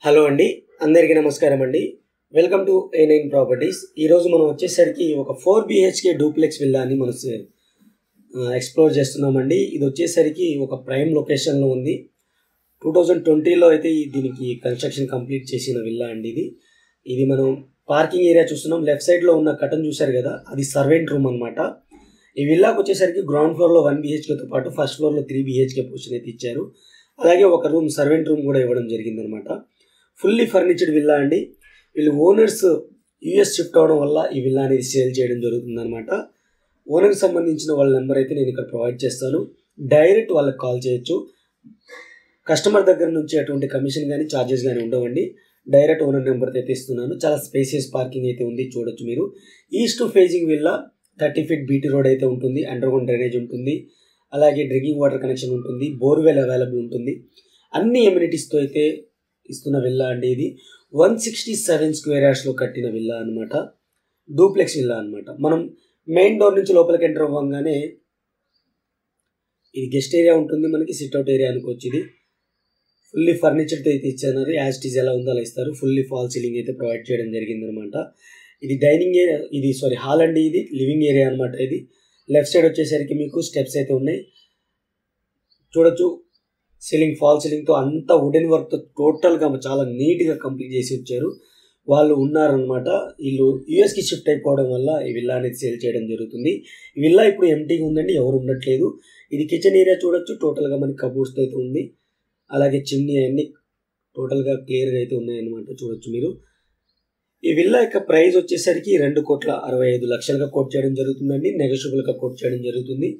Hello అండి, అందరికీ నమస్కారం అండి. Welcome to A9 properties. ఈరోజు మనం వచ్చేసరికి ఒక 4 BHK డూప్లెక్స్ విల్లాని మనం ఎక్స్ప్లోర్ చేస్తున్నామండి. ఇది వచ్చేసరికి ఒక ప్రైమ్ లొకేషన్లో ఉంది. 2020లో అయితే దీనికి కన్స్ట్రక్షన్ కంప్లీట్ చేసిన విల్లా అండి. ఇది మనం పార్కింగ్ ఏరియా చూస్తున్నాం. లెఫ్ట్ సైడ్లో ఉన్న కటన్ చూశారు కదా, అది సర్వెంట్ రూమ్ అనమాట. ఈ విల్లాకి వచ్చేసరికి గ్రౌండ్ ఫ్లోర్లో 1 BHKతో పాటు ఫస్ట్ ఫ్లోర్లో 3 BHK పోర్షన్ అయితే ఇచ్చారు. అలాగే ఒక రూమ్ సర్వెంట్ రూమ్ కూడా ఇవ్వడం జరిగిందనమాట. ఫుల్లీ ఫర్నిచర్డ్ విల్లా అండి. వీళ్ళు ఓనర్స్ యూఎస్ షిఫ్ట్ అవడం వల్ల ఈ విల్లా అనేది సేల్ చేయడం జరుగుతుంది అనమాట. ఓనర్కి సంబంధించిన వాళ్ళ నెంబర్ అయితే నేను ఇక్కడ ప్రొవైడ్ చేస్తాను. డైరెక్ట్ వాళ్ళకి కాల్ చేయొచ్చు. కస్టమర్ దగ్గర నుంచి అటువంటి కమిషన్ కానీ ఛార్జెస్ కానీ ఉండవండి. డైరెక్ట్ ఓనర్ నెంబర్ అయితే ఇస్తున్నాను. చాలా స్పేసియస్ పార్కింగ్ అయితే ఉంది, చూడొచ్చు మీరు. East facing villa, 30 feet BT road అయితే ఉంటుంది. అండర్గ్రౌండ్ డ్రైనేజ్ ఉంటుంది. అలాగే డ్రింకింగ్ వాటర్ కనెక్షన్ ఉంటుంది. బోర్వెల్ అవైలబుల్ ఉంటుంది. అన్ని ఎమ్యూనిటీస్తో అయితే ఇస్తున్న విల్లా అండి. ఇది 167 square yardsలో కట్టిన విల్లా అనమాట. డూప్లెక్స్ విల్లా అనమాట. మనం మెయిన్ డోర్ నుంచి లోపలికి ఎంటర్ అవ్వగానే ఇది గెస్ట్ ఏరియా ఉంటుంది. మనకి సిట్అవుట్ ఏరియా అనుకోవచ్చు. ఇది ఫుల్లీ ఫర్నిచర్తో అయితే ఇచ్చారు. యాజ్ ఇట్ ఈజ్ ఎలా ఉందో అలా ఇస్తారు. ఫుల్లీ ఫాల్ సీలింగ్ అయితే ప్రొవైడ్ చేయడం జరిగిందనమాట. ఇది డైనింగ్ ఏరియా, ఇది హాల్ అండి. ఇది లివింగ్ ఏరియా అనమాట. ఇది లెఫ్ట్ సైడ్ వచ్చేసరికి మీకు స్టెప్స్ అయితే ఉన్నాయి, చూడొచ్చు. సీలింగ్ ఫాల్ సీలింగ్తో అంతా వుడెన్ వర్క్తో టోటల్గా చాలా నీట్గా కంప్లీట్ చేసి వచ్చారు. వాళ్ళు ఉన్నారనమాట. వీళ్ళు యూఎస్కి షిఫ్ట్ అయిపోవడం వల్ల ఈ విల్లా అనేది సేల్ చేయడం జరుగుతుంది. ఈ విల్లా ఇప్పుడు ఎంటీగా ఉందండి, ఎవరు ఉండట్లేదు. ఇది కిచెన్ ఏరియా చూడొచ్చు. టోటల్గా మనకి కబోర్డ్స్తో అయితే ఉంది. అలాగే చిమ్నీ అన్ని టోటల్గా క్లియర్గా అయితే ఉన్నాయన్నమాట, చూడొచ్చు మీరు. ఈ విల్లా యొక్క ప్రైస్ వచ్చేసరికి 2,65,00,000గా కోట్ చేయడం జరుగుతుందండి. నెగోషియబుల్గా కోట్ చేయడం జరుగుతుంది.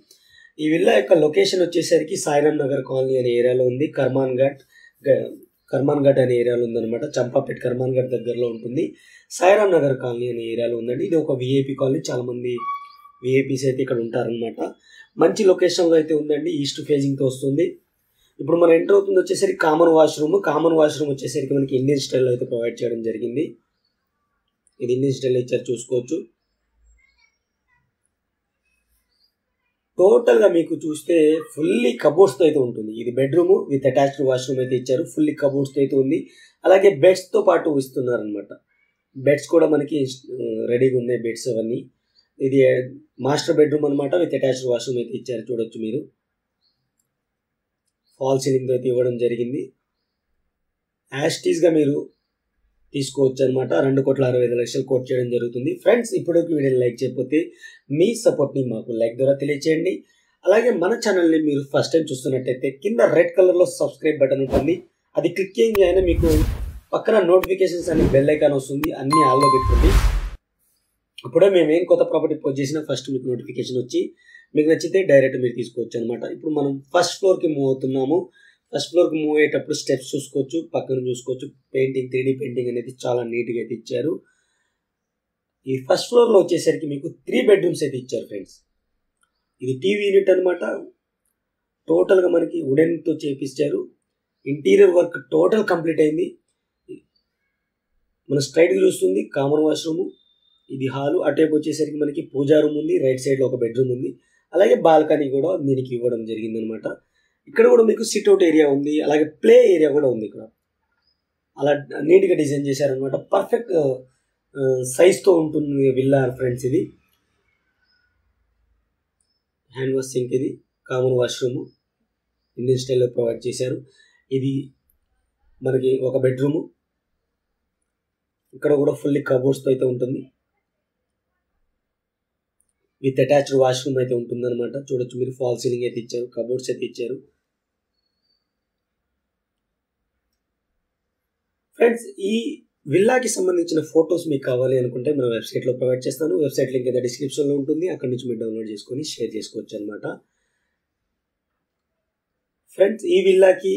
ఈ విల్లా యొక్క లొకేషన్ వచ్చేసరికి సాయిరామ్ నగర్ కాలనీ అనే ఏరియాలో ఉంది. కర్మాన్ ఘాట్ అనే ఏరియాలో ఉందన్నమాట. చంపాపేట్ కర్మాన్ ఘాట్ దగ్గరలో ఉంటుంది. సాయిరామ్ నగర్ కాలనీ అనే ఏరియాలో ఉందండి. ఇది ఒక విఐపి కాలనీ. చాలామంది విఐపీస్ అయితే ఇక్కడ ఉంటారనమాట. మంచి లొకేషన్లో అయితే ఉందండి. ఈస్ట్ ఫేజింగ్తో వస్తుంది. ఇప్పుడు మనం ఎంటర్ అవుతుంది వచ్చేసరికి కామన్ వాష్రూమ్ వచ్చేసరికి మనకి ఇండియన్ స్టైల్లో అయితే ప్రొవైడ్ చేయడం జరిగింది. ఇది ఇండియన్ స్టైల్లో ఇచ్చారు, చూసుకోవచ్చు. టోటల్గా మీకు చూస్తే ఫుల్లీ కబోర్డ్స్తో అయితే ఉంటుంది. ఇది బెడ్రూమ్ విత్ అటాచ్డ్ వాష్రూమ్ అయితే ఇచ్చారు. ఫుల్లీ కబోర్డ్స్తో అయితే ఉంది. అలాగే బెడ్స్తో పాటు ఇస్తున్నారనమాట. బెడ్స్ కూడా మనకి రెడీగా ఉన్నాయి, బెడ్స్ అవన్నీ. ఇది మాస్టర్ బెడ్రూమ్ అనమాట. విత్ అటాచ్డ్ వాష్రూమ్ అయితే ఇచ్చారు, చూడొచ్చు మీరు. ఫాల్ సీలింగ్తో అయితే ఇవ్వడం జరిగింది. యాస్టీస్గా మీరు తీసుకోవచ్చు అనమాట. 2,65,00,000 కోట్ చేయడం జరుగుతుంది. ఫ్రెండ్స్, ఇప్పుడు వీడియోని లైక్ చేయకపోతే మీ సపోర్ట్ని మాకు లైక్ ద్వారా తెలియచేయండి. అలాగే మన ఛానల్ని మీరు ఫస్ట్ టైం చూస్తున్నట్టయితే కింద రెడ్ కలర్లో సబ్స్క్రైబ్ బటన్ ఉంటుంది. అది క్లిక్ చేయగానే మీకు పక్కన నోటిఫికేషన్స్ అనే బెల్ ఐకాన్ వస్తుంది. అన్నీ ఆల్లో పెట్టుకోండి. అప్పుడే మేము ఏం కొత్త ప్రాపర్టీ పోస్ట్ చేసినా ఫస్ట్ మీకు నోటిఫికేషన్ వచ్చి మీకు నచ్చితే డైరెక్ట్ మీరు తీసుకోవచ్చు అనమాట. ఇప్పుడు మనం ఫస్ట్ ఫ్లోర్కి మూవ్ అవుతున్నాము. ఫస్ట్ ఫ్లోర్కి మూవ్ అయ్యేటప్పుడు స్టెప్స్ చూసుకోవచ్చు, పక్కన చూసుకోవచ్చు. పెయింటింగ్ 3D పెయింటింగ్ అనేది చాలా నీట్గా అయితే ఇచ్చారు. ఈ ఫస్ట్ ఫ్లోర్లో వచ్చేసరికి మీకు 3 bedrooms అయితే ఇచ్చారు ఫ్రెండ్స్. ఇది టీవీ యూనిట్ అనమాట. టోటల్గా మనకి వుడెన్తో చేపించారు. ఇంటీరియర్ వర్క్ టోటల్ కంప్లీట్ అయింది. మన స్ట్రైట్గా చూస్తుంది కామన్ వాష్రూమ్. ఇది హాలు. అటేపు వచ్చేసరికి మనకి పూజా రూమ్ ఉంది. రైట్ సైడ్లో ఒక బెడ్రూమ్ ఉంది. అలాగే బాల్కనీ కూడా దీనికి ఇవ్వడం జరిగిందనమాట. ఇక్కడ కూడా మీకు సిట్అవుట్ ఏరియా ఉంది. అలాగే ప్లే ఏరియా కూడా ఉంది. ఇక్కడ అలా నీట్గా డిజైన్ చేశారనమాట. పర్ఫెక్ట్ సైజ్తో ఉంటుంది విల్లా ఫ్రెండ్స్. ఇది హ్యాండ్ వాష్ సింక్, ఇది కామన్ వాష్రూమ్ ఇండియన్ స్టైల్లో ప్రొవైడ్ చేశారు. ఇది మనకి ఒక బెడ్రూము. ఇక్కడ కూడా ఫుల్లీ కబోర్డ్స్తో అయితే ఉంటుంది. విత్ అటాచ్డ్ వాష్రూమ్ అయితే ఉంటుంది అనమాట. చూడొచ్చు మీరు. ఫాల్ సీలింగ్ అయితే ఇచ్చారు, కబోర్డ్స్ అయితే ఇచ్చారు. ఫ్రెండ్స్, ఈ విల్లాకి సంబంధించిన ఫొటోస్ మీకు కావాలి అనుకుంటే మన వెబ్సైట్లో ప్రొవైడ్ చేస్తాను. వెబ్సైట్ లింక్ అయితే డిస్క్రిప్షన్లో ఉంటుంది. అక్కడ నుంచి మీరు డౌన్లోడ్ చేసుకొని షేర్ చేసుకోవచ్చు అనమాట. ఫ్రెండ్స్, ఈ విల్లాకి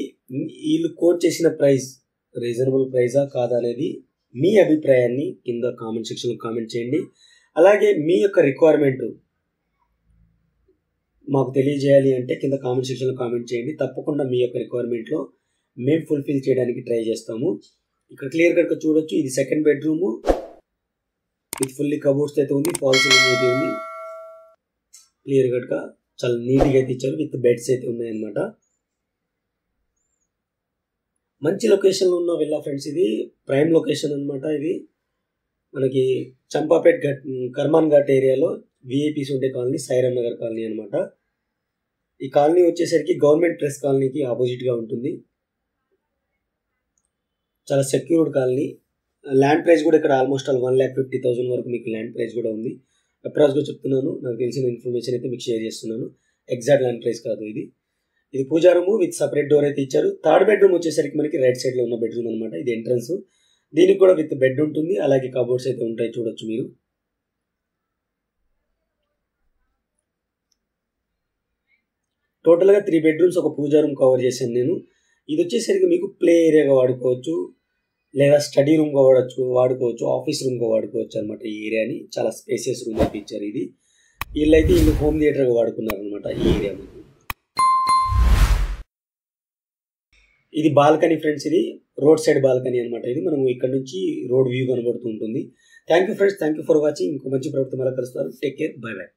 వీళ్ళు కోట్ చేసిన ప్రైస్ రీజనబుల్ ప్రైజా కాదా అనేది మీ అభిప్రాయాన్ని కింద కామెంట్ సెక్షన్లో కామెంట్ చేయండి. అలాగే మీ యొక్క రిక్వైర్మెంట్ మాకు తెలియజేయాలి అంటే కింద కామెంట్ సెక్షన్లో కామెంట్ చేయండి. తప్పకుండా మీ యొక్క రిక్వైర్మెంట్లో మేము ఫుల్ఫిల్ చేయడానికి ట్రై చేస్తాము. ఇక్కడ క్లియర్ కట్గా చూడొచ్చు. ఇది second bedroom with fully cupboards అయితే ఉంది. ఫాల్ సీలింగ్ అయితే ఉంది. క్లియర్ కట్గా చాలా నీట్గా అయితే ఇచ్చారు. విత్ బెడ్స్ అయితే ఉన్నాయన్నమాట. మంచి లొకేషన్లో ఉన్న విల్లా ఫ్రెండ్స్. ఇది ప్రైమ్ లొకేషన్ అనమాట. ఇది మనకి చంపాపేట్ ఘట్ కర్మాన్ ఘాట్ ఏరియాలో విఐపీస్ ఉండే కాలనీ సైరమ్ నగర్ కాలనీ అనమాట. ఈ కాలనీ వచ్చేసరికి గవర్నమెంట్ ప్రెస్ కాలనీకి ఆపోజిట్గా ఉంటుంది. చాలా సెక్యూర్డ్ కాలనీ. ల్యాండ్ ప్రైస్ కూడా ఇక్కడ ఆల్మోస్ట్ 1,50,000 వరకు మీకు ల్యాండ్ ప్రైస్ కూడా ఉంది. అప్రాక్స్గా చెప్తున్నాను, నాకు తెలిసిన ఇన్ఫర్మేషన్ అయితే మీకు షేర్ చేస్తున్నాను. ఎగ్జాక్ట్ ల్యాండ్ ప్రైస్ కాదు ఇది. ఇది పూజా రూమ్ విత్ సపరేట్ డోర్ అయితే ఇచ్చారు. థర్డ్ బెడ్రూమ్ వచ్చేసరికి మనకి రైట్ సైడ్లో ఉన్న బెడ్రూమ్ అనమాట. ఇది ఎంట్రన్స్. దీనికి కూడా విత్ బెడ్ ఉంటుంది, అలాగే కబోర్డ్స్ అయితే ఉంటాయి, చూడొచ్చు మీరు. టోటల్గా 3 బెడ్రూమ్స్ ఒక పూజా రూమ్ కవర్ చేశాను నేను. ఇది వచ్చేసరికి మీకు ప్లే ఏరియాగా వాడుకోవచ్చు, లేదా స్టడీ రూమ్గా వాడుకోవచ్చు, ఆఫీస్ రూమ్గా వాడుకోవచ్చు అనమాట. ఈ ఏరియాని చాలా స్పేసియస్ రూమ్ అయితే ఇచ్చారు. ఇది వీళ్ళైతే ఇల్లు హోమ్ థియేటర్గా వాడుకున్నారు అనమాట ఈ ఏరియా. ఇది బాల్కనీ ఫ్రెండ్స్. ఇది రోడ్ సైడ్ బాల్కనీ అనమాట. ఇది మనం ఇక్కడ నుంచి రోడ్ వ్యూ కనబడుతూ ఉంటుంది. Thank you friends, thank you for watching. ఇంకో మంచి ప్రభుత్వం మళ్ళీ కలుస్తారు. Take care, by by.